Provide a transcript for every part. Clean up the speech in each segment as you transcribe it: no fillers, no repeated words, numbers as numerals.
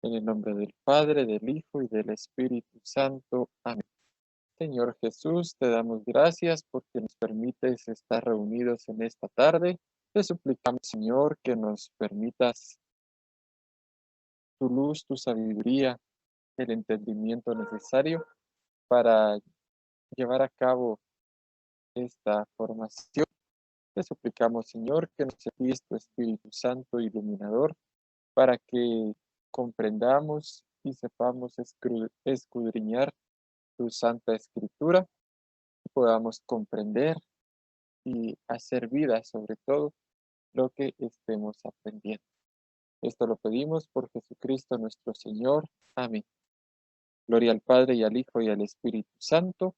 En el nombre del Padre, del Hijo y del Espíritu Santo. Amén. Señor Jesús, te damos gracias porque nos permites estar reunidos en esta tarde. Te suplicamos, Señor, que nos permitas tu luz, tu sabiduría, el entendimiento necesario para llevar a cabo esta formación. Te suplicamos, Señor, que nos envíes tu Espíritu Santo iluminador para que comprendamos y sepamos escudriñar tu Santa Escritura, y podamos comprender y hacer vida sobre todo lo que estemos aprendiendo. Esto lo pedimos por Jesucristo nuestro Señor. Amén. Gloria al Padre y al Hijo y al Espíritu Santo,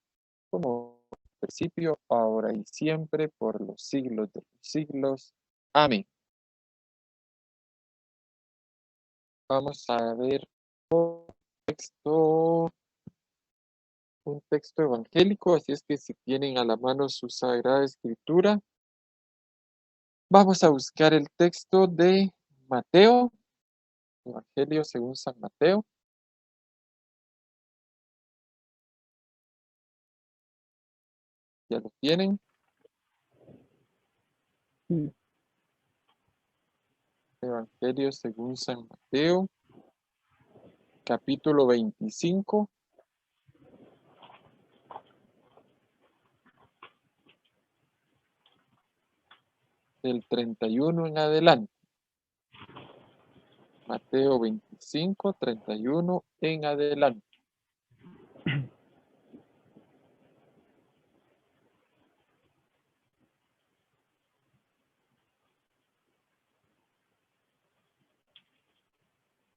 como al principio, ahora y siempre, por los siglos de los siglos. Amén. Vamos a ver un texto evangélico, así es que si tienen a la mano su Sagrada Escritura, vamos a buscar el texto de Mateo, Evangelio según San Mateo. ¿Ya lo tienen? Evangelio según San Mateo, capítulo 25. Del 31 en adelante. Mateo 25, 31 en adelante.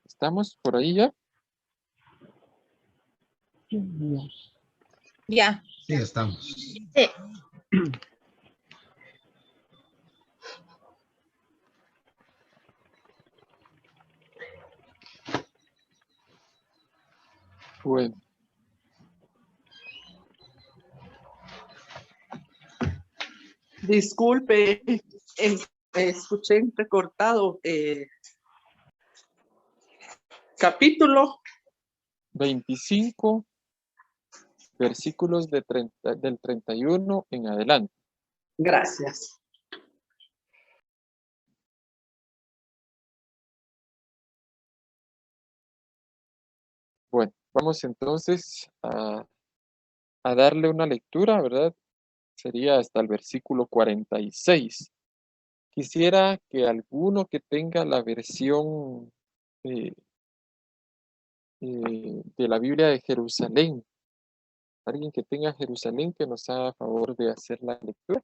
¿Estamos por ahí ya? Ya. Sí, estamos. Sí. Bueno. Disculpe, escuché recortado. Capítulo 25, versículos del 31 en adelante. Gracias. Bueno, vamos entonces a darle una lectura, ¿verdad? Sería hasta el versículo 46. Quisiera que alguno que tenga la versión de la Biblia de Jerusalén, alguien que tenga Jerusalén, que nos haga favor de hacer la lectura.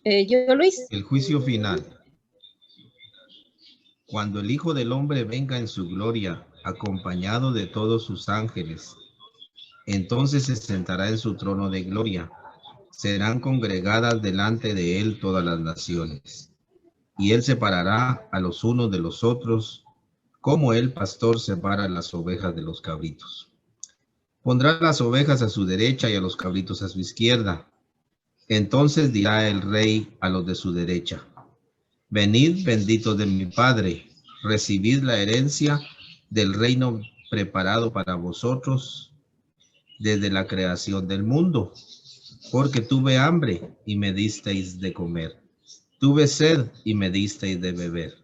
Yo, Luis. El juicio final. Cuando el Hijo del Hombre venga en su gloria, acompañado de todos sus ángeles, entonces se sentará en su trono de gloria. Serán congregadas delante de él todas las naciones. Y él separará a los unos de los otros, como el pastor separa las ovejas de los cabritos. Pondrá las ovejas a su derecha y a los cabritos a su izquierda. Entonces dirá el rey a los de su derecha: venid, benditos de mi Padre, recibid la herencia del reino preparado para vosotros desde la creación del mundo. Porque tuve hambre y me disteis de comer. Tuve sed y me disteis de beber.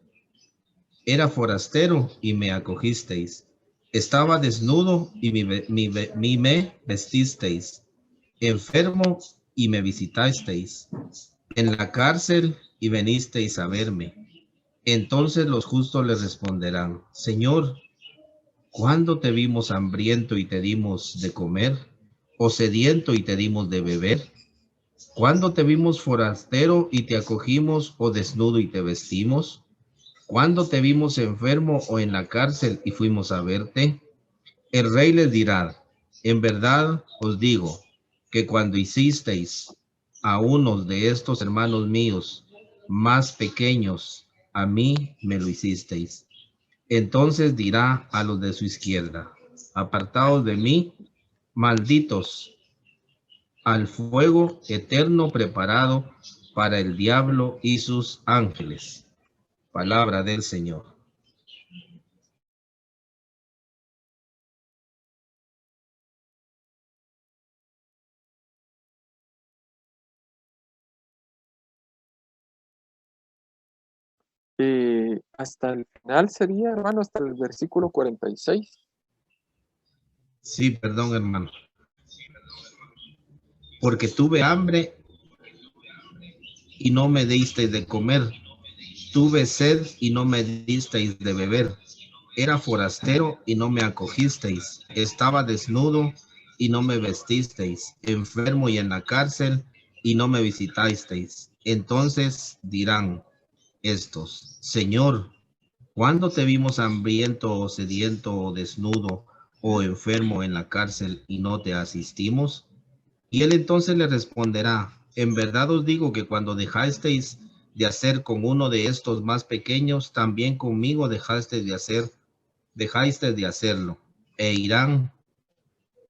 Era forastero y me acogisteis. Estaba desnudo y me vestisteis. Enfermo y me visitasteis. En la cárcel y venisteis a verme. Entonces los justos les responderán: Señor, ¿cuándo te vimos hambriento y te dimos de comer? ¿O sediento y te dimos de beber? ¿Cuándo te vimos forastero y te acogimos, o desnudo y te vestimos? ¿Cuándo te vimos enfermo o en la cárcel y fuimos a verte? El rey les dirá: en verdad os digo que cuando hicisteis a unos de estos hermanos míos más pequeños, a mí me lo hicisteis. Entonces dirá a los de su izquierda: apartaos de mí, malditos, al fuego eterno preparado para el diablo y sus ángeles. Palabra del Señor. Hasta el final sería, hermano, hasta el versículo 46. Sí, perdón, hermano. Porque tuve hambre y no me disteis de comer. Tuve sed y no me disteis de beber. Era forastero y no me acogisteis. Estaba desnudo y no me vestisteis. Enfermo y en la cárcel y no me visitasteis. Entonces dirán estos: Señor, ¿cuándo te vimos hambriento o sediento o desnudo o enfermo en la cárcel y no te asistimos? Y él entonces le responderá: en verdad os digo que cuando dejasteis de hacer con uno de estos más pequeños, también conmigo dejasteis de hacerlo. E irán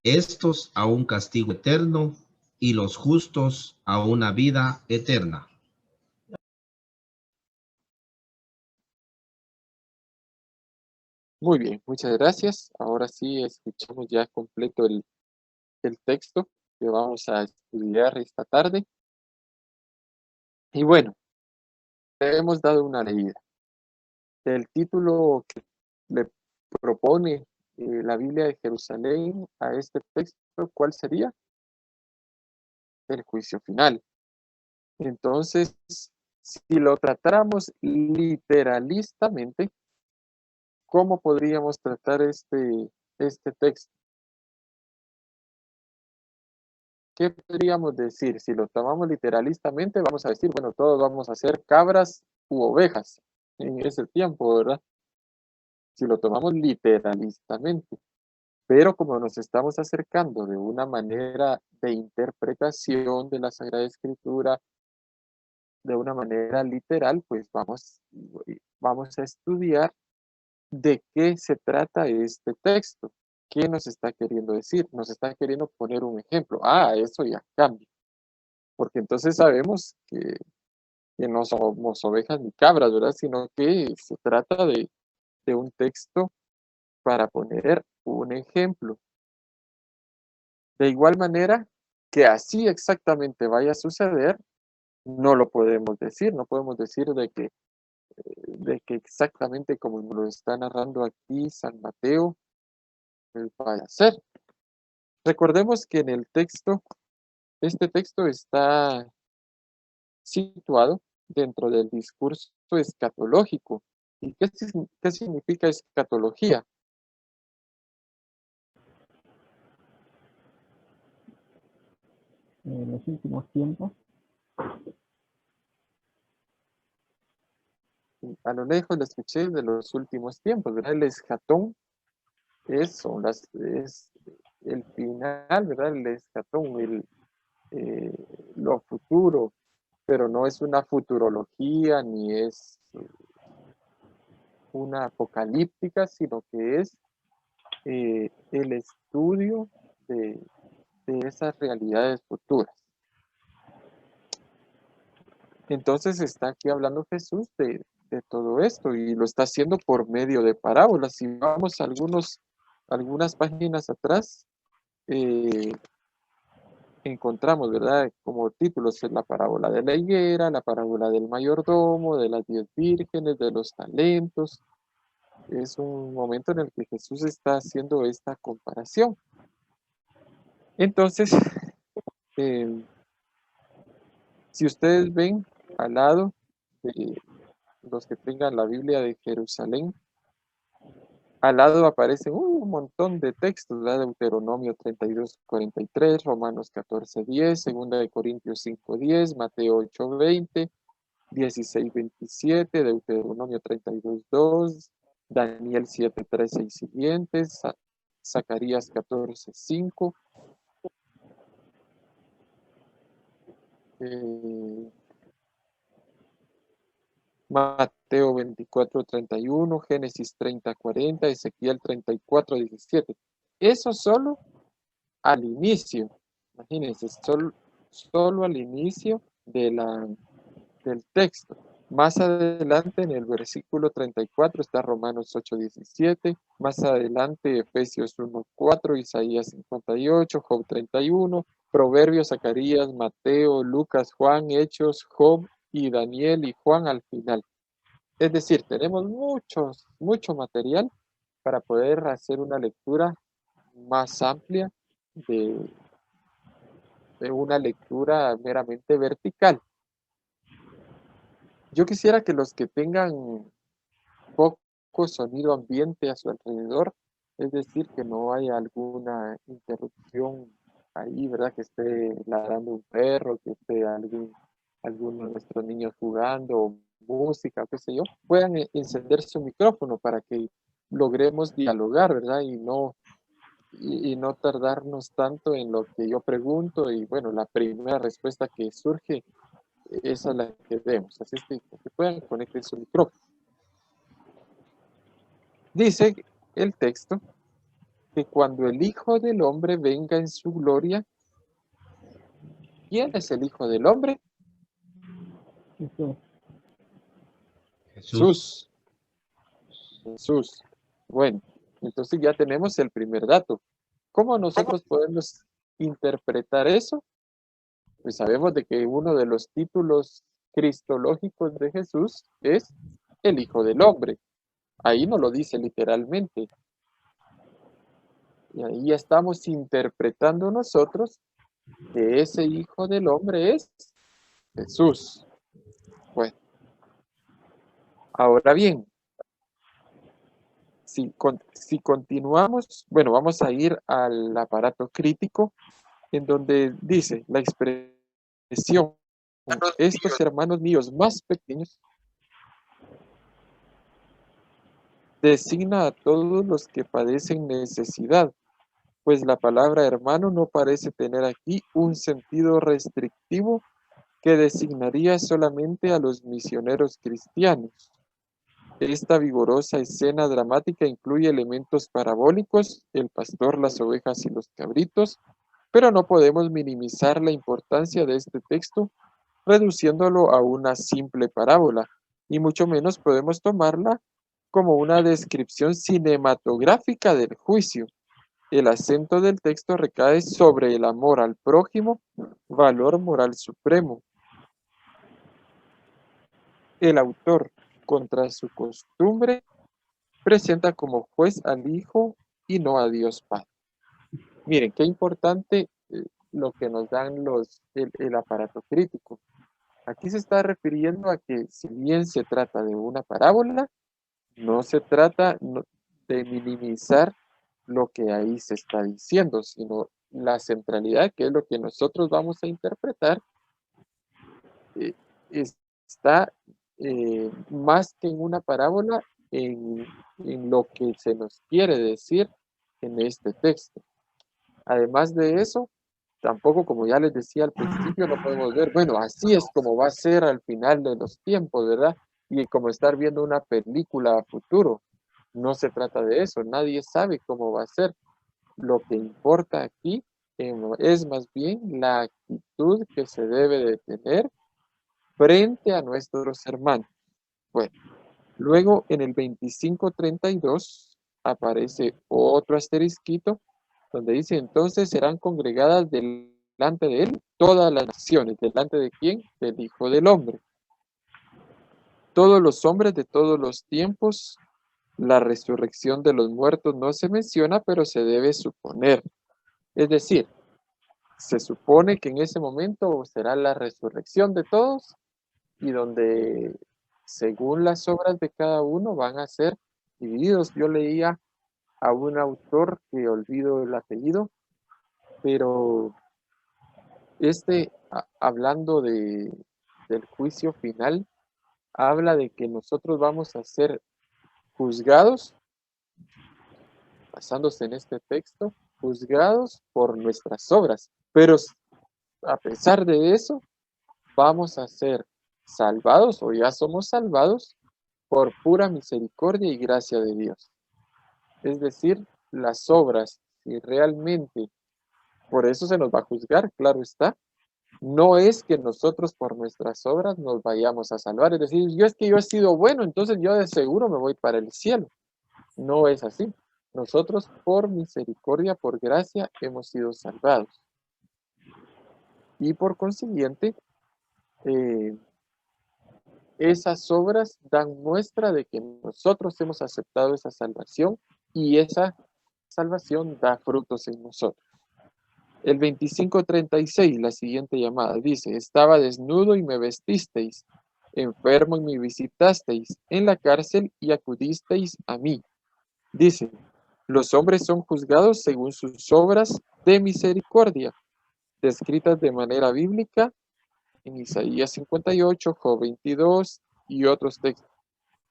estos a un castigo eterno y los justos a una vida eterna. Muy bien, muchas gracias. Ahora sí escuchamos ya completo el texto que vamos a estudiar esta tarde. Y bueno, le hemos dado una leída. El título que le propone la Biblia de Jerusalén a este texto, ¿cuál sería? El juicio final. Entonces, si lo tratáramos literalistamente, ¿cómo podríamos tratar este texto? ¿Qué podríamos decir? Si lo tomamos literalistamente, vamos a decir, bueno, todos vamos a ser cabras u ovejas en ese tiempo, ¿verdad? Si lo tomamos literalistamente. Pero como nos estamos acercando de una manera de interpretación de la Sagrada Escritura, de una manera literal, pues vamos a estudiar de qué se trata este texto. ¿Qué nos está queriendo decir? Nos está queriendo poner un ejemplo. Ah, eso ya cambia. Porque entonces sabemos que no somos ovejas ni cabras, ¿verdad? Sino que se trata de un texto para poner un ejemplo. De igual manera, que así exactamente vaya a suceder, no lo podemos decir, no podemos decir de que exactamente como lo está narrando aquí San Mateo, vaya a ser. Recordemos que en el texto, este texto está situado dentro del discurso escatológico. ¿Y qué significa escatología? En los últimos tiempos. A lo lejos lo escuché de los últimos tiempos, ¿verdad? El escatón es el final, ¿verdad? El escatón, lo futuro, pero no es una futurología ni es una apocalíptica, sino que es el estudio de esas realidades futuras. Entonces está aquí hablando Jesús de todo esto y lo está haciendo por medio de parábolas. Si vamos a algunas páginas atrás, encontramos, ¿verdad? Como títulos en la parábola de la higuera, la parábola del mayordomo, de las 10 vírgenes, de los talentos. Es un momento en el que Jesús está haciendo esta comparación. Entonces, si ustedes ven al lado de los que tengan la Biblia de Jerusalén, al lado aparecen un montón de textos, ¿verdad? Deuteronomio 32:43, Romanos 14:10, 2 de Corintios 5:10, Mateo 8:20, 16:27, Deuteronomio 32:2, Daniel 7:13 y siguientes, Zacarías 14:5, Mateo 24:31, Génesis 30:40, Ezequiel 34:17. Eso solo al inicio, imagínense, solo al inicio del texto. Más adelante, en el versículo 34, está Romanos 8:17. Más adelante, Efesios 1:4, Isaías 58, Job 31, Proverbios, Zacarías, Mateo, Lucas, Juan, Hechos, Job y Daniel y Juan al final. Es decir, tenemos mucho material para poder hacer una lectura más amplia de una lectura meramente vertical. Yo quisiera que los que tengan poco sonido ambiente a su alrededor, es decir, que no haya alguna interrupción ahí, ¿verdad? Que esté ladrando un perro, que esté alguno de nuestros niños jugando, o música, qué sé yo, puedan encender su micrófono para que logremos dialogar, ¿verdad? Y no tardarnos tanto en lo que yo pregunto y bueno, la primera respuesta que surge, esa es la que demos. Así es que puedan conectar su micrófono. Dice el texto que cuando el Hijo del Hombre venga en su gloria, ¿quién es el Hijo del Hombre? Jesús. Jesús. Bueno, entonces ya tenemos el primer dato. ¿Cómo nosotros podemos interpretar eso? Pues sabemos de que uno de los títulos cristológicos de Jesús es el Hijo del Hombre. Ahí no lo dice literalmente. Y ahí ya estamos interpretando nosotros que ese Hijo del Hombre es Jesús. Bueno, ahora bien, si continuamos, bueno, vamos a ir al aparato crítico en donde dice la expresión, estos hermanos míos más pequeños, designa a todos los que padecen necesidad, pues la palabra hermano no parece tener aquí un sentido restrictivo que designaría solamente a los misioneros cristianos. Esta vigorosa escena dramática incluye elementos parabólicos, el pastor, las ovejas y los cabritos, pero no podemos minimizar la importancia de este texto reduciéndolo a una simple parábola, y mucho menos podemos tomarla como una descripción cinematográfica del juicio. El acento del texto recae sobre el amor al prójimo, valor moral supremo. El autor, contra su costumbre, presenta como juez al Hijo y no a Dios Padre. Miren, qué importante lo que nos dan el aparato crítico. Aquí se está refiriendo a que si bien se trata de una parábola, no se trata de minimizar lo que ahí se está diciendo, sino la centralidad, que es lo que nosotros vamos a interpretar, está más que en una parábola, en lo que se nos quiere decir en este texto. Además de eso, tampoco, como ya les decía al principio, no podemos ver, bueno, así es como va a ser al final de los tiempos, ¿verdad? Y como estar viendo una película a futuro. No se trata de eso, nadie sabe cómo va a ser. Lo que importa aquí es más bien la actitud que se debe de tener frente a nuestros hermanos. Bueno, luego en el 25:32 aparece otro asterisquito donde dice, entonces serán congregadas delante de él todas las naciones. ¿Delante de quién? Del Hijo del Hombre. Todos los hombres de todos los tiempos. La resurrección de los muertos no se menciona, pero se debe suponer. Es decir, se supone que en ese momento será la resurrección de todos y donde, según las obras de cada uno, van a ser divididos. Yo leía a un autor que olvido el apellido, pero hablando del juicio final, habla de que nosotros vamos a ser juzgados, basándose en este texto, juzgados por nuestras obras, pero a pesar de eso, vamos a ser salvados o ya somos salvados por pura misericordia y gracia de Dios. Es decir, las obras, si realmente, por eso se nos va a juzgar, claro está, No es que nosotros por nuestras obras nos vayamos a salvar, es decir, yo es que yo he sido bueno, entonces yo de seguro me voy para el cielo. No es así. Nosotros por misericordia, por gracia, hemos sido salvados. Y por consiguiente, esas obras dan muestra de que nosotros hemos aceptado esa salvación y esa salvación da frutos en nosotros. El 25:36, la siguiente llamada, dice, estaba desnudo y me vestisteis, enfermo y me visitasteis, en la cárcel y acudisteis a mí. Dice, los hombres son juzgados según sus obras de misericordia, descritas de manera bíblica en Isaías 58, Job 22 y otros textos,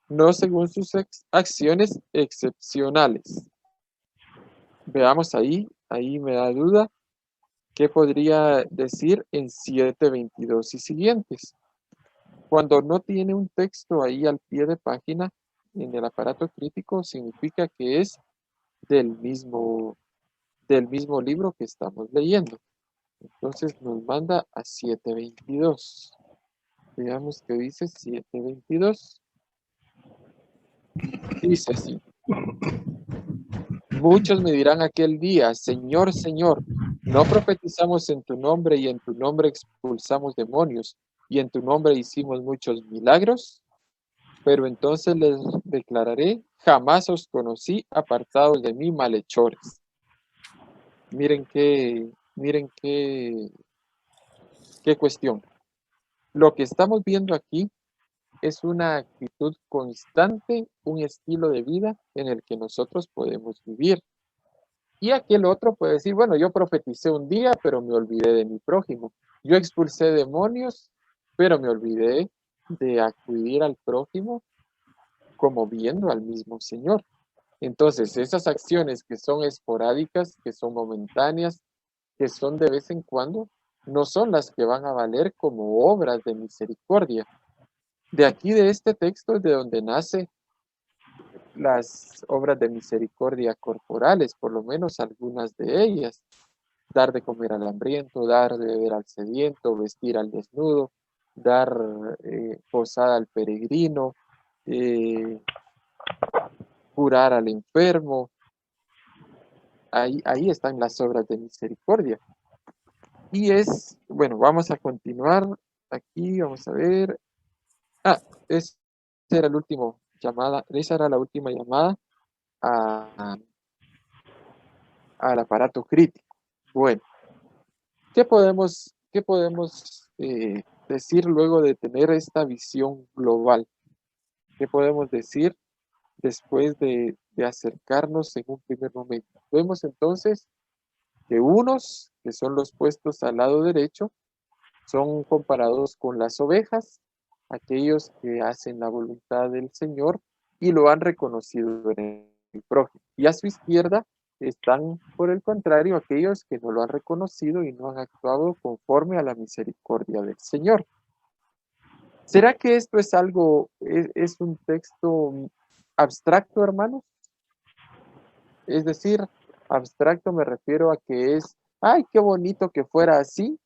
no según sus acciones excepcionales. Veamos ahí me da duda, ¿qué podría decir en 7:22 y siguientes? Cuando no tiene un texto ahí al pie de página en el aparato crítico, significa que es del mismo libro que estamos leyendo. Entonces nos manda a 7:22. Veamos qué dice 7:22. Dice así. Muchos me dirán aquel día, Señor, Señor, ¿no profetizamos en tu nombre y en tu nombre expulsamos demonios y en tu nombre hicimos muchos milagros? Pero entonces les declararé, jamás os conocí, apartados de mí, malhechores. Miren qué cuestión. Lo que estamos viendo aquí es una actitud constante, un estilo de vida en el que nosotros podemos vivir. Y aquel otro puede decir, bueno, yo profeticé un día, pero me olvidé de mi prójimo. Yo expulsé demonios, pero me olvidé de acudir al prójimo como viendo al mismo Señor. Entonces, esas acciones que son esporádicas, que son momentáneas, que son de vez en cuando, no son las que van a valer como obras de misericordia. De aquí, de este texto, es de donde nace las obras de misericordia corporales, por lo menos algunas de ellas. Dar de comer al hambriento, dar de beber al sediento, vestir al desnudo, dar posada al peregrino, curar al enfermo. Ahí están las obras de misericordia. Y bueno, vamos a continuar aquí, vamos a ver. Esa era la última llamada, esa era la última llamada al aparato crítico. Bueno, ¿qué podemos decir luego de tener esta visión global? ¿Qué podemos decir después de acercarnos en un primer momento? Vemos entonces que unos, que son los puestos al lado derecho, son comparados con las ovejas, aquellos que hacen la voluntad del Señor y lo han reconocido en el prójimo. Y a su izquierda están, por el contrario, aquellos que no lo han reconocido y no han actuado conforme a la misericordia del Señor. ¿Será que esto es es un texto abstracto, hermanos? Es decir, abstracto me refiero a que es, ay, qué bonito que fuera así,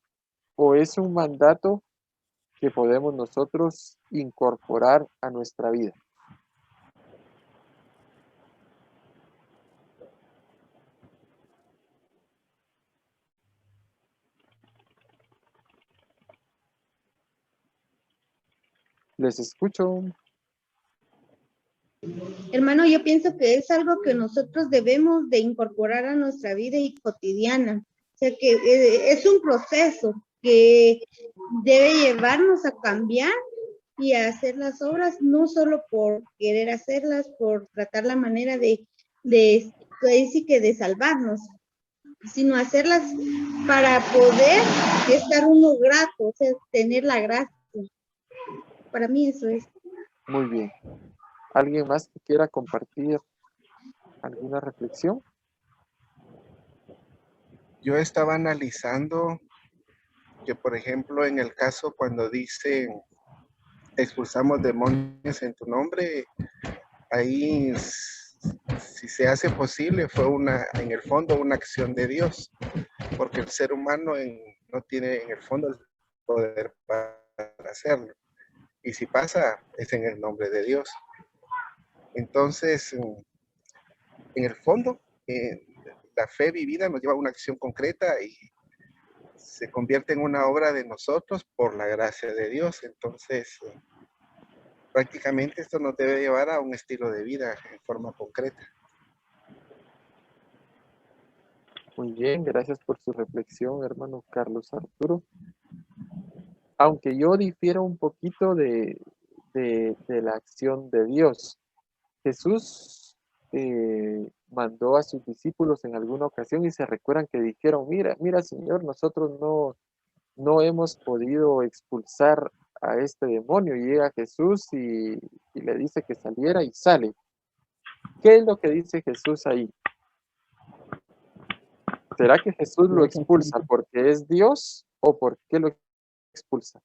o es un mandato que podemos nosotros incorporar a nuestra vida. Les escucho. Hermano, yo pienso que es algo que nosotros debemos de incorporar a nuestra vida cotidiana. O sea que es un proceso que debe llevarnos a cambiar y a hacer las obras, no solo por querer hacerlas, por tratar la manera de salvarnos, sino hacerlas para poder estar uno grato, o sea, tener la gracia. Para mí eso es. Muy bien. ¿Alguien más que quiera compartir alguna reflexión? Yo estaba analizando que, por ejemplo, en el caso cuando dice expulsamos demonios en tu nombre, ahí, si se hace posible, fue en el fondo una acción de Dios, porque el ser humano no tiene en el fondo poder para hacerlo. Y si pasa, es en el nombre de Dios. Entonces, en el fondo, la fe vivida nos lleva a una acción concreta y se convierte en una obra de nosotros por la gracia de Dios. Entonces, prácticamente esto nos debe llevar a un estilo de vida en forma concreta. Muy bien, gracias por su reflexión, hermano Carlos Arturo. Aunque yo difiero un poquito de la acción de Dios. Jesús mandó a sus discípulos en alguna ocasión y se recuerdan que dijeron, mira Señor, nosotros no hemos podido expulsar a este demonio. Y llega Jesús y le dice que saliera y sale. ¿Qué es lo que dice Jesús ahí? ¿Será que Jesús lo expulsa porque es Dios o por qué lo expulsa?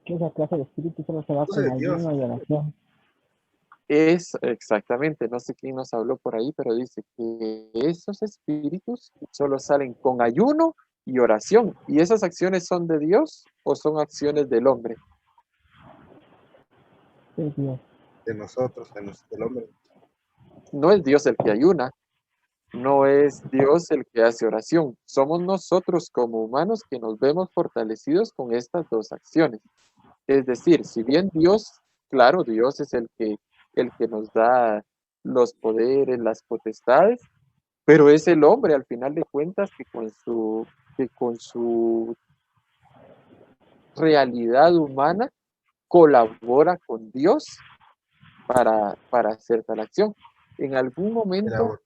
Que esa clase de espíritu solo se va con Entonces, Dios. ayuno y oración. Es exactamente, no sé quién nos habló por ahí, pero dice que esos espíritus solo salen con ayuno y oración. ¿Y esas acciones son de Dios o son acciones del hombre? Sí, Dios. De nosotros, del hombre. No es Dios el que ayuna, no es Dios el que hace oración. Somos nosotros como humanos que nos vemos fortalecidos con estas dos acciones. Es decir, si bien Dios, claro, Dios es el que nos da los poderes, las potestades, pero es el hombre al final de cuentas que con su realidad humana colabora con Dios para hacer tal acción. En algún momento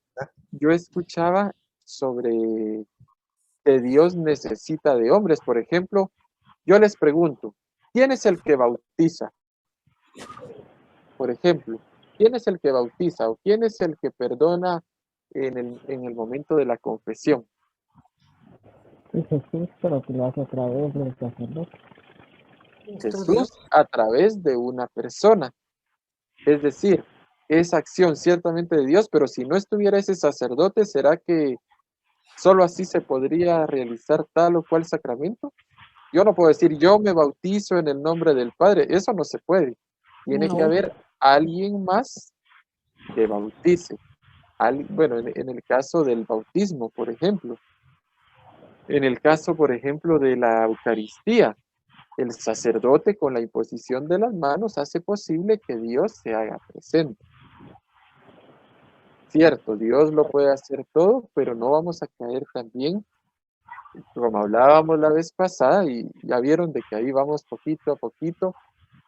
yo escuchaba sobre que Dios necesita de hombres. Por ejemplo, yo les pregunto, ¿quién es el que bautiza? Por ejemplo, ¿quién es el que bautiza o quién es el que perdona en el momento de la confesión? Es Jesús, pero que lo hace a través del sacerdote. Jesús a través de una persona. Es decir, es acción ciertamente de Dios, pero si no estuviera ese sacerdote, ¿será que solo así se podría realizar tal o cual sacramento? Yo no puedo decir, yo me bautizo en el nombre del Padre. Eso no se puede. Tiene que haber alguien más que bautice. Bueno, en el caso del bautismo, por ejemplo. En el caso, por ejemplo, de la Eucaristía, el sacerdote con la imposición de las manos hace posible que Dios se haga presente. Cierto, Dios lo puede hacer todo, pero no vamos a caer también, como hablábamos la vez pasada, y ya vieron de que ahí vamos poquito a poquito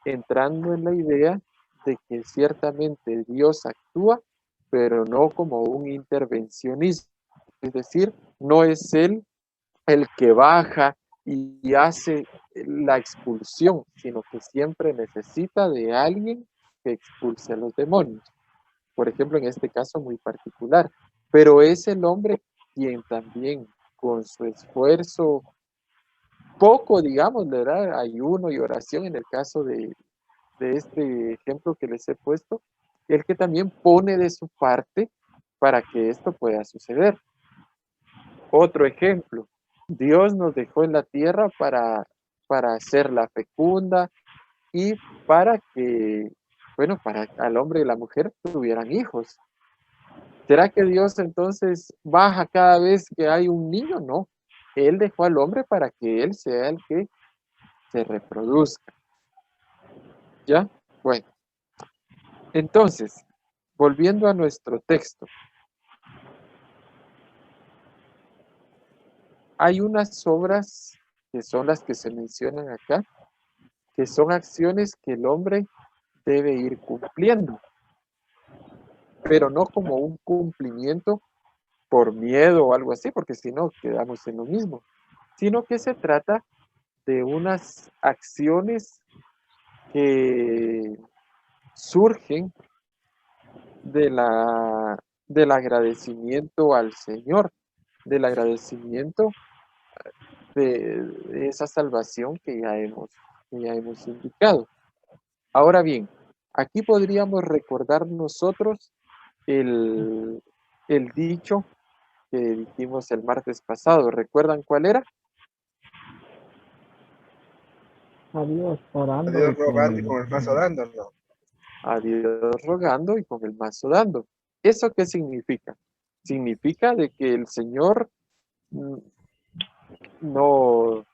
entrando en la idea de que ciertamente Dios actúa, pero no como un intervencionista. Es decir, no es Él el que baja y hace la expulsión, sino que siempre necesita de alguien que expulse a los demonios. Por ejemplo, en este caso muy particular. Pero es el hombre quien también, con su esfuerzo, poco, digamos, le da ayuno y oración en el caso de este ejemplo que les he puesto, el que también pone de su parte para que esto pueda suceder. Otro ejemplo, Dios nos dejó en la tierra para hacerla fecunda y para que, bueno, para al hombre y la mujer tuvieran hijos. ¿Será que Dios entonces baja cada vez que hay un niño? No. Él dejó al hombre para que él sea el que se reproduzca. ¿Ya? Bueno. Entonces, volviendo a nuestro texto. Hay unas obras que son las que se mencionan acá, que son acciones que el hombre debe ir cumpliendo, pero no como un cumplimiento por miedo o algo así, porque si no quedamos en lo mismo, sino que se trata de unas acciones que surgen del agradecimiento al Señor, del agradecimiento de esa salvación que ya hemos indicado. Ahora bien, aquí podríamos recordar nosotros el dicho que dijimos el martes pasado. ¿Recuerdan cuál era? A Dios orando. A Dios y con rogando y con el mazo dándolo. A Dios rogando y con el mazo dando. ¿Eso qué significa? Significa de que el Señor no,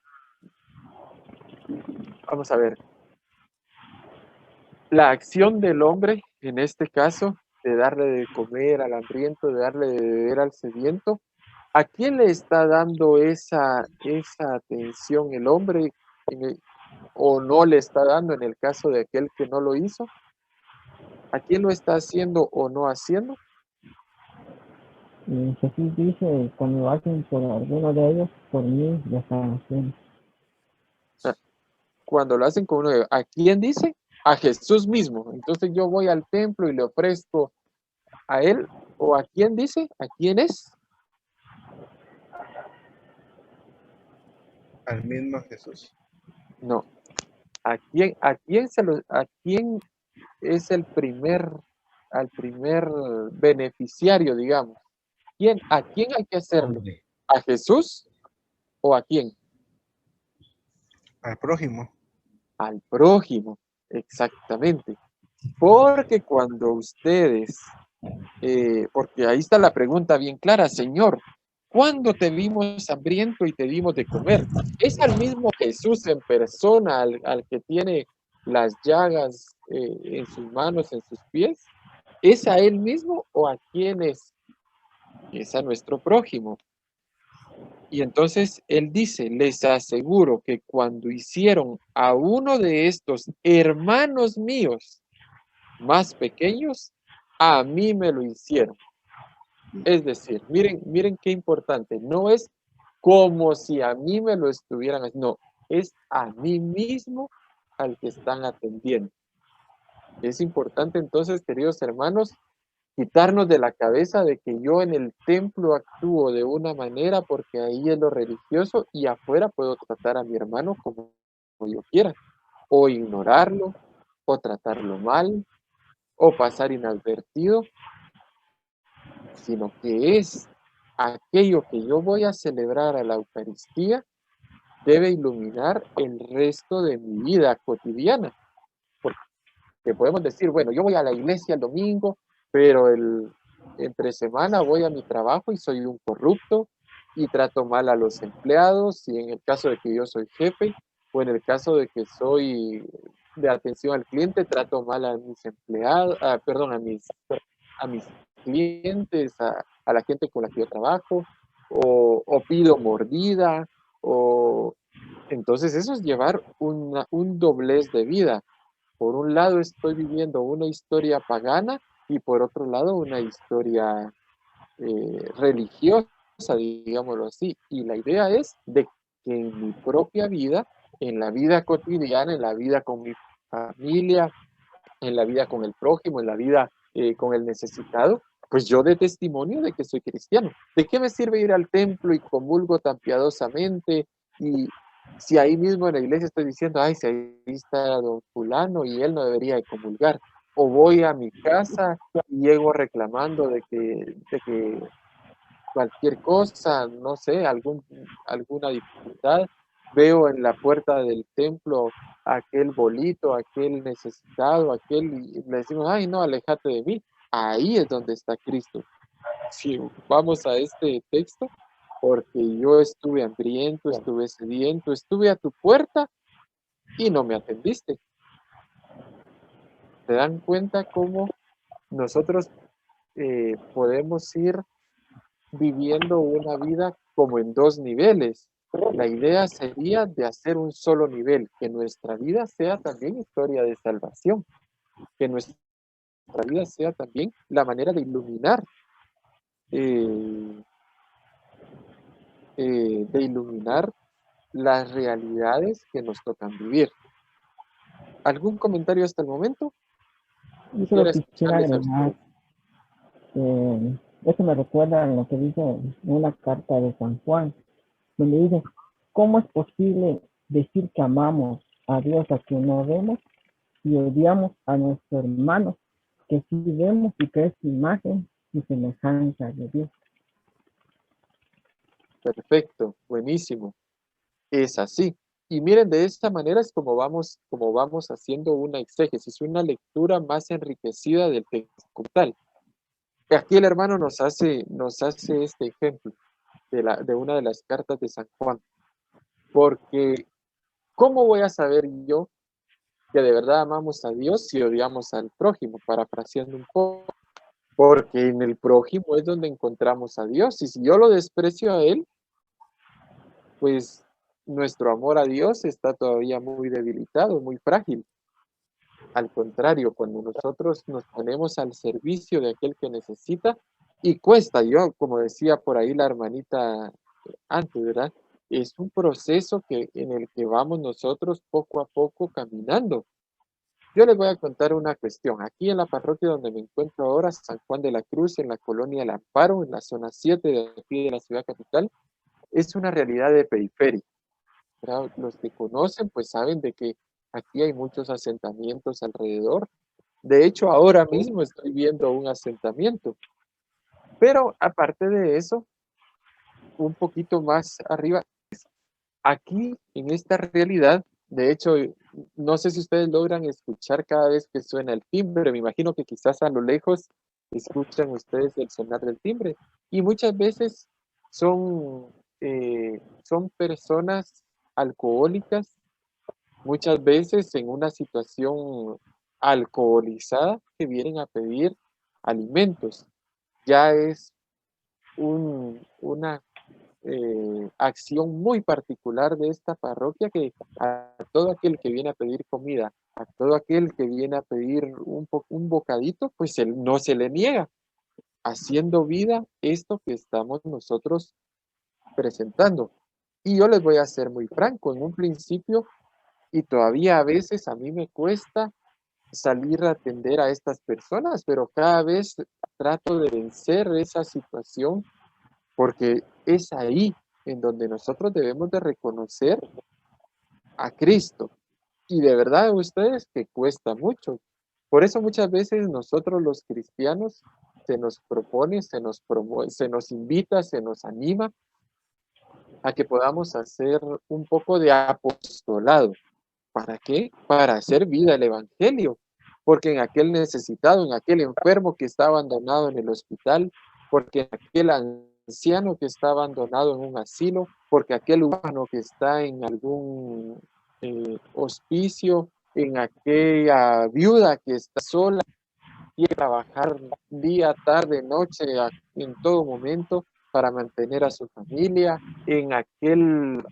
vamos a ver, la acción del hombre, en este caso, de darle de comer al hambriento, de darle de beber al sediento, ¿a quién le está dando esa atención el hombre o no le está dando en el caso de aquel que no lo hizo? ¿A quién lo está haciendo o no haciendo? Y Jesús dice, cuando lo hacen por alguno de ellos, por mí lo están haciendo. Cuando lo hacen con uno de ellos, ¿a quién dice? A Jesús mismo. Entonces yo voy al templo y le ofrezco a él, ¿o a quién dice? ¿A quién es? Al mismo Jesús. No. ¿A quién es al primer beneficiario, digamos? ¿A quién hay que hacerlo? Hombre. ¿A Jesús o a quién? Al prójimo. Al prójimo, exactamente. Porque cuando ustedes, porque ahí está la pregunta bien clara, Señor, ¿cuándo te vimos hambriento y te dimos de comer? ¿Es al mismo Jesús en persona, al que tiene las llagas en sus manos, en sus pies? ¿Es a él mismo o a quién es? Es a nuestro prójimo. Y entonces él dice, les aseguro que cuando hicieron a uno de estos hermanos míos más pequeños, a mí me lo hicieron. Es decir, miren qué importante, no es como si a mí me lo estuvieran haciendo, no, es a mí mismo al que están atendiendo. Es importante entonces, queridos hermanos, quitarnos de la cabeza de que yo en el templo actúo de una manera porque ahí es lo religioso y afuera puedo tratar a mi hermano como yo quiera, o ignorarlo, o tratarlo mal, o pasar inadvertido, sino que es aquello que yo voy a celebrar a la Eucaristía debe iluminar el resto de mi vida cotidiana. Porque podemos decir, bueno, yo voy a la iglesia el domingo, pero entre semana voy a mi trabajo y soy un corrupto y trato mal a los empleados, y en el caso de que yo soy jefe, o en el caso de que soy de atención al cliente, trato mal a mis empleados, perdón, a mis clientes, a la gente con la que yo trabajo, o pido mordida, o entonces eso es llevar un doblez de vida. Por un lado estoy viviendo una historia pagana y por otro lado una historia religiosa, digámoslo así. Y la idea es de que en mi propia vida, en la vida cotidiana, en la vida con mi familia, en la vida con el prójimo, en la vida con el necesitado, pues yo dé testimonio de que soy cristiano. ¿De qué me sirve ir al templo y comulgo tan piadosamente? Y si ahí mismo en la iglesia estoy diciendo, ay, si ahí está don fulano y él no debería de comulgar. O voy a mi casa y llego reclamando de que cualquier cosa, no sé, alguna dificultad, veo en la puerta del templo aquel bolito, aquel necesitado, y le decimos, ay, no, aléjate de mí. Ahí es donde está Cristo. Si vamos a este texto, porque yo estuve hambriento, estuve sediento, estuve a tu puerta y no me atendiste. ¿Se dan cuenta cómo nosotros podemos ir viviendo una vida como en dos niveles? La idea sería de hacer un solo nivel, que nuestra vida sea también historia de salvación, que nuestra vida sea también la manera de iluminar, las realidades que nos tocan vivir. ¿Algún comentario hasta el momento? Yo solo Quiero quisiera escucharles a agregar, ustedes. eso me recuerda a lo que dice en una carta de San Juan, donde dice, ¿cómo es posible decir que amamos a Dios a quien no vemos y odiamos a nuestro hermano que sí vemos y que es imagen y semejanza de Dios? Perfecto, buenísimo. Es así. Y miren, de esta manera es como vamos haciendo una exégesis, una lectura más enriquecida del texto como tal. Aquí el hermano nos hace este ejemplo de una de las cartas de San Juan. Porque, ¿cómo voy a saber yo que de verdad amamos a Dios si odiamos al prójimo? Parafraseando un poco. Porque en el prójimo es donde encontramos a Dios. Y si yo lo desprecio a Él, pues nuestro amor a Dios está todavía muy debilitado, muy frágil. Al contrario, cuando nosotros nos ponemos al servicio de aquel que necesita, y cuesta, yo, como decía por ahí la hermanita antes, ¿verdad? Es un proceso en el que vamos nosotros poco a poco caminando. Yo les voy a contar una cuestión. Aquí en la parroquia donde me encuentro ahora, San Juan de la Cruz, en la colonia El Amparo, en la zona 7 de aquí de la ciudad capital, es una realidad de periferia, ¿verdad? Los que conocen, pues saben de que aquí hay muchos asentamientos alrededor. De hecho, ahora mismo estoy viendo un asentamiento. Pero aparte de eso, un poquito más arriba, aquí en esta realidad, de hecho, no sé si ustedes logran escuchar cada vez que suena el timbre. Me imagino que quizás a lo lejos escuchan ustedes el sonar del timbre. Y muchas veces son, son personas alcohólicas, muchas veces en una situación alcoholizada que vienen a pedir alimentos. Ya es una acción muy particular de esta parroquia, que a todo aquel que viene a pedir comida, a todo aquel que viene a pedir un bocadito, pues no se le niega, haciendo vida esto que estamos nosotros presentando. Y yo les voy a ser muy franco, en un principio, y todavía a veces a mí me cuesta salir a atender a estas personas, pero cada vez trato de vencer esa situación, porque es ahí en donde nosotros debemos de reconocer a Cristo. Y de verdad ustedes que cuesta mucho. Por eso muchas veces nosotros los cristianos se nos propone, se nos invita, se nos anima a que podamos hacer un poco de apostolado. ¿Para qué? Para hacer vida el Evangelio. Porque en aquel necesitado, en aquel enfermo que está abandonado en el hospital, porque en aquel anciano que está abandonado en un asilo, porque aquel humano que está en algún hospicio, en aquella viuda que está sola, quiere trabajar día, tarde, noche, en todo momento para mantener a su familia, en aquel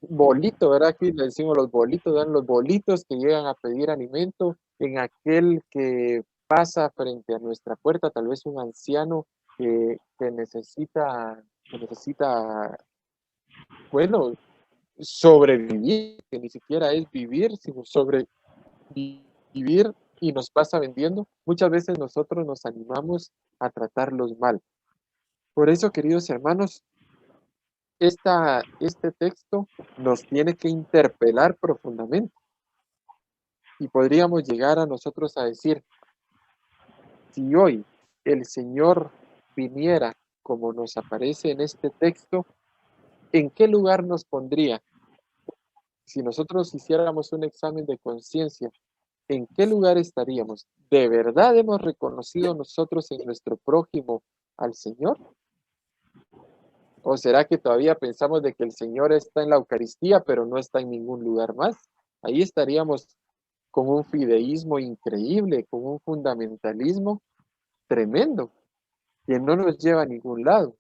bolito, ¿verdad? Aquí le decimos los bolitos, dan los bolitos que llegan a pedir alimento, en aquel que pasa frente a nuestra puerta, tal vez un anciano que necesita, bueno, sobrevivir, que ni siquiera es vivir, sino sobrevivir, y nos pasa vendiendo. Muchas veces nosotros nos animamos a tratarlos mal. Por eso, queridos hermanos, este texto nos tiene que interpelar profundamente, y podríamos llegar a nosotros a decir, si hoy el Señor viniera como nos aparece en este texto, ¿en qué lugar nos pondría? Si nosotros hiciéramos un examen de conciencia, ¿en qué lugar estaríamos? ¿De verdad hemos reconocido nosotros en nuestro prójimo al Señor? ¿O será que todavía pensamos de que el Señor está en la Eucaristía, pero no está en ningún lugar más? Ahí estaríamos con un fideísmo increíble, con un fundamentalismo tremendo, que no nos lleva a ningún lado.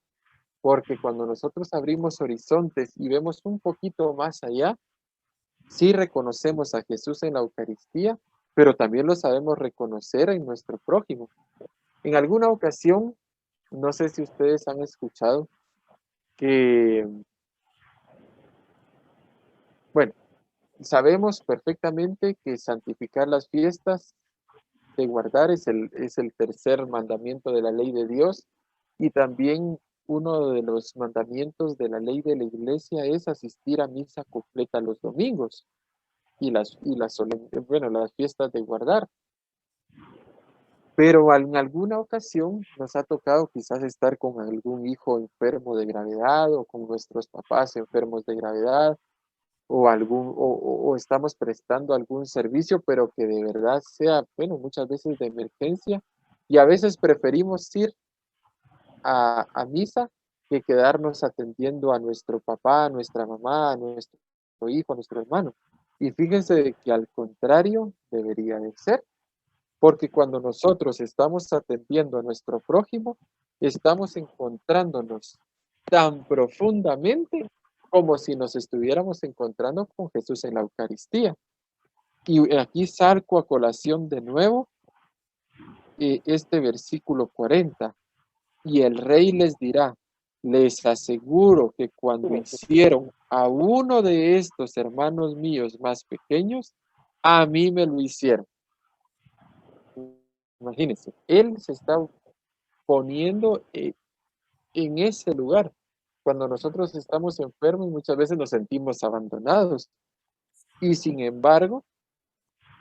Porque cuando nosotros abrimos horizontes y vemos un poquito más allá, sí reconocemos a Jesús en la Eucaristía, pero también lo sabemos reconocer en nuestro prójimo. En alguna ocasión, no sé si ustedes han escuchado que, bueno, sabemos perfectamente que santificar las fiestas de guardar es el tercer mandamiento de la ley de Dios, y también uno de los mandamientos de la ley de la iglesia es asistir a misa completa los domingos y las fiestas de guardar. Pero en alguna ocasión nos ha tocado quizás estar con algún hijo enfermo de gravedad, o con nuestros papás enfermos de gravedad, o estamos prestando algún servicio, pero que de verdad sea, bueno, muchas veces de emergencia, y a veces preferimos ir a misa que quedarnos atendiendo a nuestro papá, a nuestra mamá, a nuestro hijo, a nuestro hermano. Y fíjense de que al contrario debería de ser, porque cuando nosotros estamos atendiendo a nuestro prójimo, estamos encontrándonos tan profundamente como si nos estuviéramos encontrando con Jesús en la Eucaristía. Y aquí saco a colación de nuevo este versículo 40. Y el rey les dirá, les aseguro que cuando hicieron a uno de estos hermanos míos más pequeños, a mí me lo hicieron. Imagínense, él se está poniendo en ese lugar. Cuando nosotros estamos enfermos, muchas veces nos sentimos abandonados. Y sin embargo,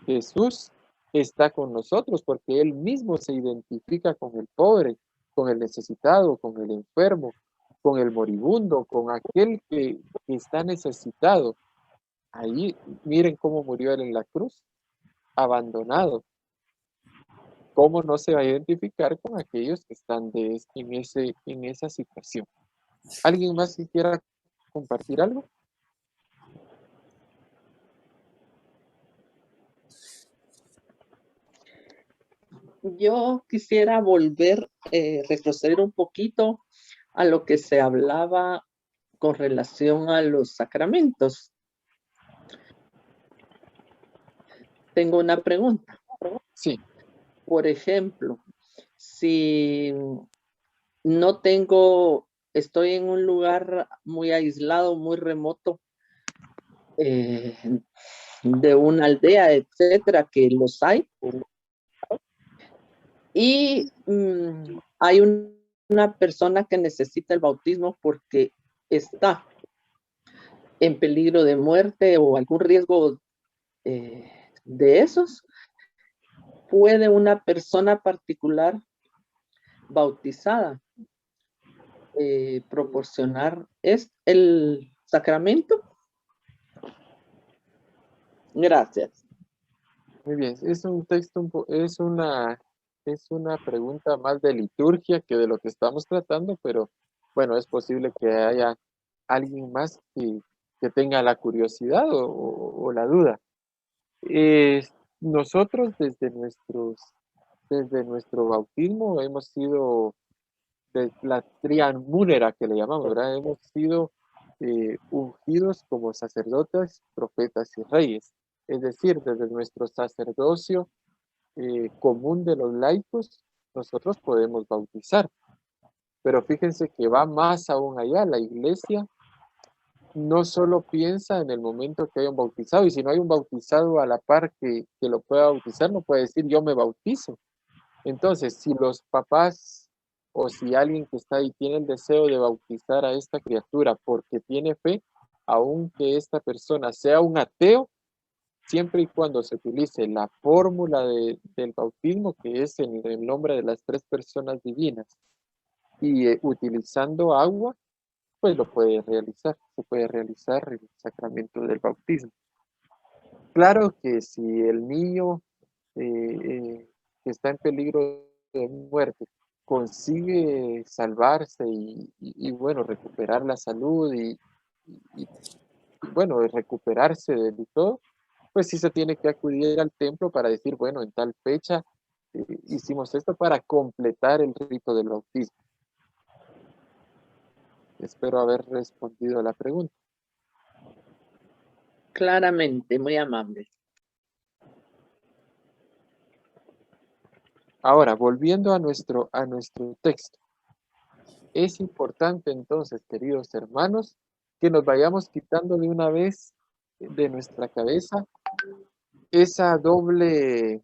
Jesús está con nosotros porque Él mismo se identifica con el pobre, con el necesitado, con el enfermo, con el moribundo, con aquel que está necesitado. Ahí, miren cómo murió Él en la cruz, abandonado. ¿Cómo no se va a identificar con aquellos que están en esa situación? ¿Alguien más que quiera compartir algo? Yo quisiera volver, retroceder un poquito a lo que se hablaba con relación a los sacramentos. Tengo una pregunta. Sí. Por ejemplo, si no tengo, estoy en un lugar muy aislado, muy remoto, de una aldea, etcétera, que los hay, y hay una persona que necesita el bautismo porque está en peligro de muerte o algún riesgo de esos, ¿puede una persona particular bautizada proporcionar el sacramento? Gracias. Muy bien, es un texto, es una pregunta más de liturgia que de lo que estamos tratando, pero bueno, es posible que haya alguien más que tenga la curiosidad o la duda. Nosotros desde nuestro bautismo hemos sido de la trianmúnera que le llamamos, ¿verdad? Hemos sido ungidos como sacerdotes, profetas y reyes. Es decir, desde nuestro sacerdocio común de los laicos, nosotros podemos bautizar. Pero fíjense que va más aún allá. La iglesia no solo piensa en el momento que hay un bautizado, y si no hay un bautizado a la par que lo pueda bautizar, no puede decir yo me bautizo. Entonces, si los papás o si alguien que está ahí tiene el deseo de bautizar a esta criatura porque tiene fe, aunque esta persona sea un ateo, siempre y cuando se utilice la fórmula del bautismo, que es en el nombre de las tres personas divinas, y utilizando agua, pues lo puede realizar, se puede realizar el sacramento del bautismo. Claro que si el niño que está en peligro de muerte consigue salvarse y bueno, recuperar la salud y bueno, recuperarse de todo, pues sí se tiene que acudir al templo para decir, bueno, en tal fecha hicimos esto para completar el rito del bautismo. Espero haber respondido a la pregunta. Claramente, muy amable. Ahora, volviendo a nuestro texto. Es importante entonces, queridos hermanos, que nos vayamos quitando de una vez de nuestra cabeza esa doble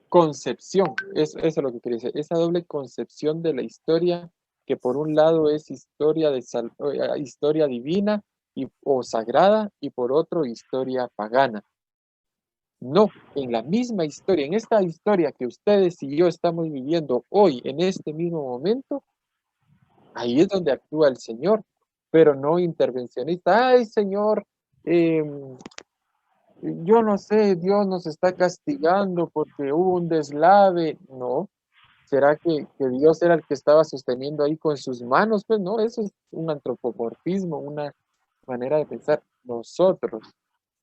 concepción, eso es lo que quería decir, esa doble concepción de la historia, que por un lado es historia divina o sagrada, y por otro historia pagana. No, en la misma historia, en esta historia que ustedes y yo estamos viviendo hoy, en este mismo momento, ahí es donde actúa el Señor, pero no intervencionista. Ay, Señor, yo no sé, Dios nos está castigando porque hubo un deslave. No, ¿será que Dios era el que estaba sosteniendo ahí con sus manos? Pues no, eso es un antropomorfismo, una manera de pensar. Nosotros,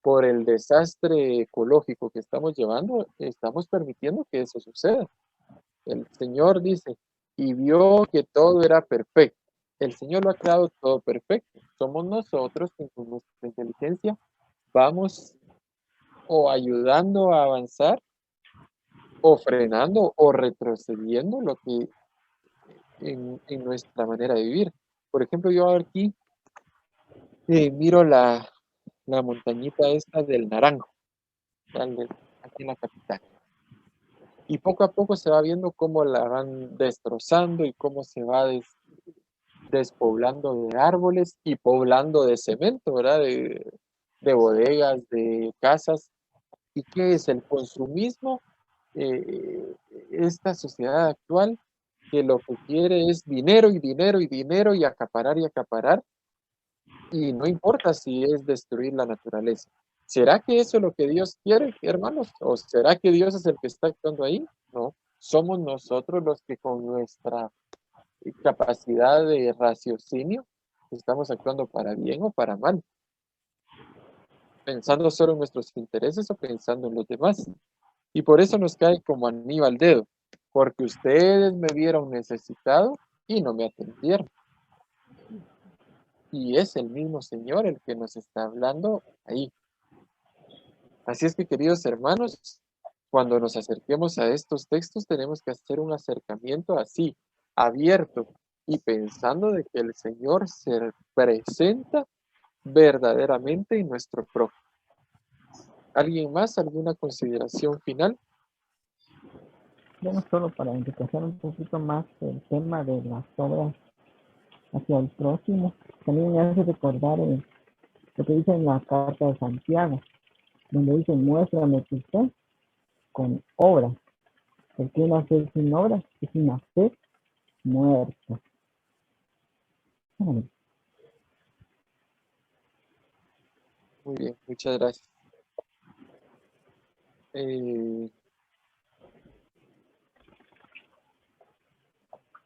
por el desastre ecológico que estamos llevando, estamos permitiendo que eso suceda. El Señor dice, y vio que todo era perfecto. El Señor lo ha creado todo perfecto. Somos nosotros que con nuestra inteligencia vamos o ayudando a avanzar, o frenando, o retrocediendo lo que en nuestra manera de vivir. Por ejemplo, yo aquí miro la montañita esta del Naranjo, aquí en la capital. Y poco a poco se va viendo cómo la van destrozando y cómo se va despoblando de árboles y poblando de cemento, ¿verdad? De bodegas, de casas. ¿Y qué es el consumismo? Esta sociedad actual que lo que quiere es dinero y dinero y dinero y acaparar, y no importa si es destruir la naturaleza. ¿Será que eso es lo que Dios quiere, hermanos? ¿O será que Dios es el que está actuando ahí? No, somos nosotros los que con nuestra capacidad de raciocinio estamos actuando para bien o para mal, pensando solo en nuestros intereses o pensando en los demás. Y por eso nos cae como anillo al dedo, porque ustedes me vieron necesitado y no me atendieron. Y es el mismo Señor el que nos está hablando ahí. Así es que, queridos hermanos, cuando nos acerquemos a estos textos tenemos que hacer un acercamiento así, abierto, y pensando de que el Señor se presenta verdaderamente en nuestro prójimo. ¿Alguien más? ¿Alguna consideración final? Bueno, solo para enriquecer un poquito más el tema de las obras hacia el próximo, también me hace recordar lo que dice en la carta de Santiago, donde dice, muéstrame tu fe con obras, porque una fe sin obras es una fe muerta. Muy bien, muchas gracias.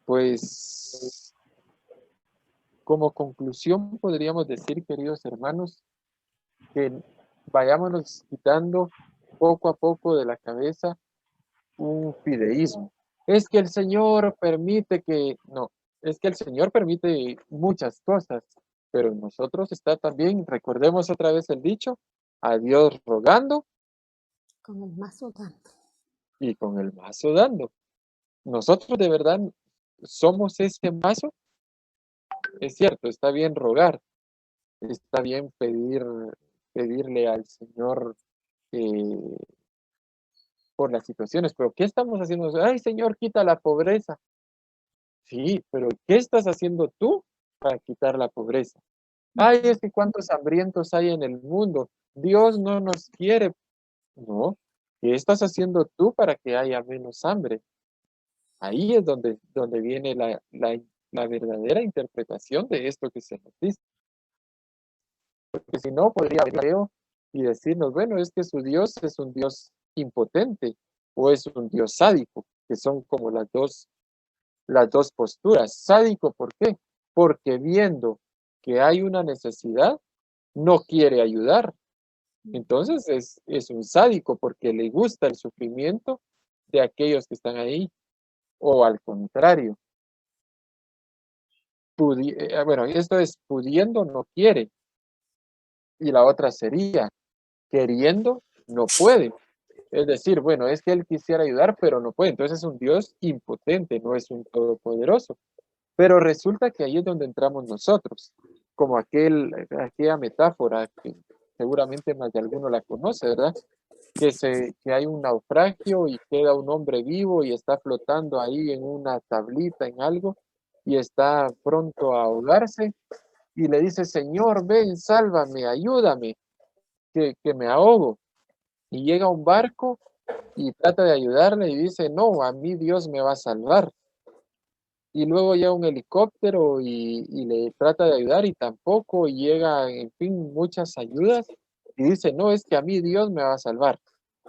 Pues como conclusión podríamos decir, queridos hermanos, que vayámonos quitando poco a poco de la cabeza un fideísmo. Es que el Señor permite que, no, es que el Señor permite muchas cosas, pero en nosotros está también, recordemos otra vez el dicho, a Dios rogando Con el mazo dando. y con el mazo dando. Nosotros de verdad somos ese mazo. Es cierto, está bien rogar, está bien pedirle al Señor por las situaciones, pero ¿qué estamos haciendo? Ay, Señor, quita la pobreza. Sí, pero ¿qué estás haciendo tú para quitar la pobreza? Ay, es que cuántos hambrientos hay en el mundo. Dios no nos quiere. No, ¿qué estás haciendo tú para que haya menos hambre? Ahí es donde viene la verdadera interpretación de esto que se nos dice. Porque si no, podría haber y decirnos, bueno, es que su Dios es un Dios impotente o es un Dios sádico, que son como las dos posturas. Sádico, ¿por qué? Porque viendo que hay una necesidad, no quiere ayudar. Entonces es un sádico porque le gusta el sufrimiento de aquellos que están ahí. O al contrario, bueno, esto es pudiendo, no quiere. Y la otra sería, queriendo, no puede. Es decir, bueno, es que él quisiera ayudar, pero no puede. Entonces es un Dios impotente, no es un todopoderoso. Pero resulta que ahí es donde entramos nosotros, como aquella metáfora que seguramente más de alguno la conoce, ¿verdad? Que hay un naufragio y queda un hombre vivo y está flotando ahí en una tablita, en algo, y está pronto a ahogarse, y le dice, Señor, ven, sálvame, ayúdame, que me ahogo. Y llega un barco y trata de ayudarle y dice, no, a mí Dios me va a salvar. Y luego llega un helicóptero y le trata de ayudar y tampoco, y llega, en fin, muchas ayudas y dice, no, es que a mí Dios me va a salvar.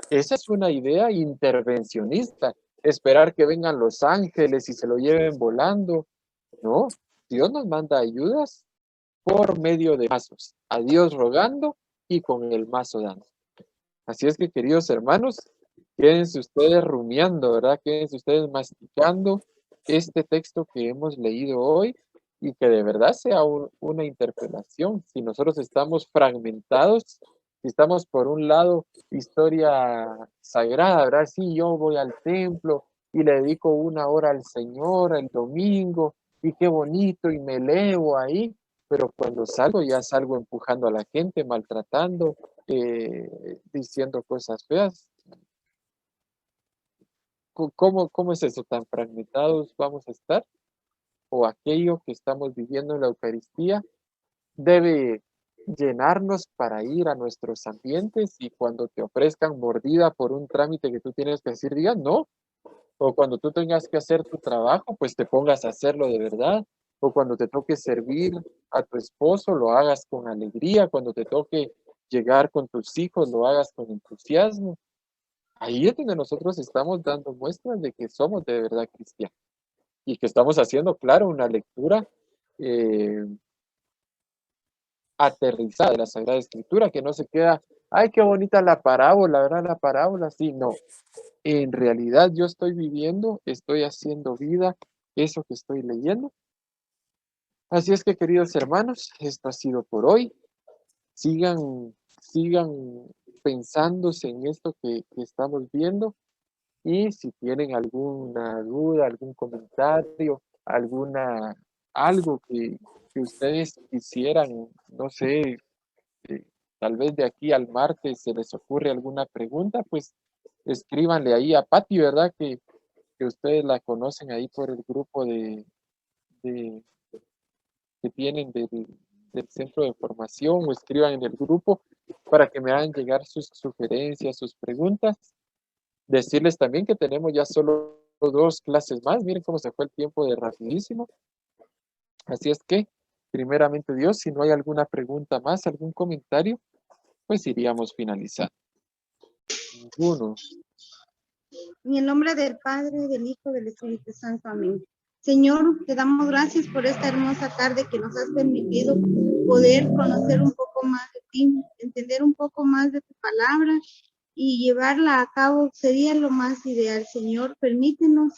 Esa es una idea intervencionista, esperar que vengan los ángeles y se lo lleven volando. No, Dios nos manda ayudas por medio de mazos, a Dios rogando y con el mazo dando. Así es que, queridos hermanos, quédense ustedes rumiando, ¿verdad? Quédense ustedes masticando este texto que hemos leído hoy y que de verdad sea una interpelación. Si nosotros estamos fragmentados, si estamos por un lado historia sagrada, ¿verdad? Sí, yo voy al templo y le dedico 1 hora al Señor el domingo y qué bonito y me elevo ahí, pero cuando salgo ya salgo empujando a la gente, maltratando, diciendo cosas feas. ¿Cómo es eso? ¿Tan fragmentados vamos a estar? ¿O aquello que estamos viviendo en la Eucaristía debe llenarnos para ir a nuestros ambientes y cuando te ofrezcan mordida por un trámite que tú tienes que decir, digas no? O cuando tú tengas que hacer tu trabajo, pues te pongas a hacerlo de verdad. O cuando te toque servir a tu esposo, lo hagas con alegría. Cuando te toque llegar con tus hijos, lo hagas con entusiasmo. Ahí es donde nosotros estamos dando muestras de que somos de verdad cristianos y que estamos haciendo, claro, una lectura aterrizada de la Sagrada Escritura, que no se queda, ay, qué bonita la parábola, ¿verdad? La parábola, sí, no. En realidad yo estoy viviendo, estoy haciendo vida, eso que estoy leyendo. Así es que, queridos hermanos, esto ha sido por hoy. Sigan pensándose en esto que estamos viendo. Y si tienen alguna duda, algún comentario, algo que ustedes quisieran, no sé, tal vez de aquí al martes se les ocurre alguna pregunta, pues escríbanle ahí a Patti, ¿verdad? Que ustedes la conocen ahí por el grupo de- que tienen del centro de formación, o escriban en el grupo para que me hagan llegar sus sugerencias, sus preguntas. Decirles también que tenemos ya solo 2 clases más. Miren cómo se fue el tiempo de rapidísimo. Así es que, primeramente Dios, si no hay alguna pregunta más, algún comentario, pues iríamos finalizando. Ninguno. En el nombre del Padre, del Hijo, del Espíritu Santo. Amén. Señor, te damos gracias por esta hermosa tarde que nos has permitido poder conocer un poco más de ti, entender un poco más de tu palabra y llevarla a cabo sería lo más ideal. Señor, permítenos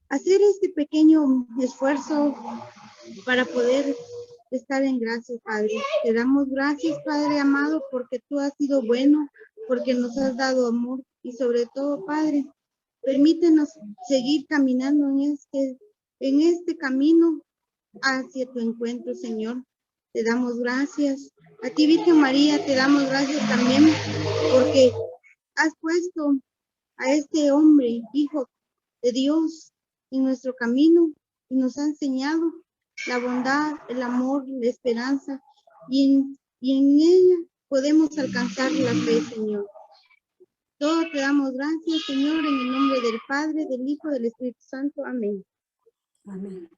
hacer este pequeño esfuerzo para poder estar en gracia, Padre. Te damos gracias, Padre amado, porque tú has sido bueno, porque nos has dado amor y sobre todo, Padre, permítenos seguir caminando en este camino hacia tu encuentro, Señor. Te damos gracias. A ti, Virgen María, te damos gracias también porque has puesto a este hombre, hijo de Dios, en nuestro camino y nos ha enseñado la bondad, el amor, la esperanza y en ella podemos alcanzar la fe, Señor. Todo te damos gracias, Señor, en el nombre del Padre, del Hijo, del Espíritu Santo. Amén. Amén.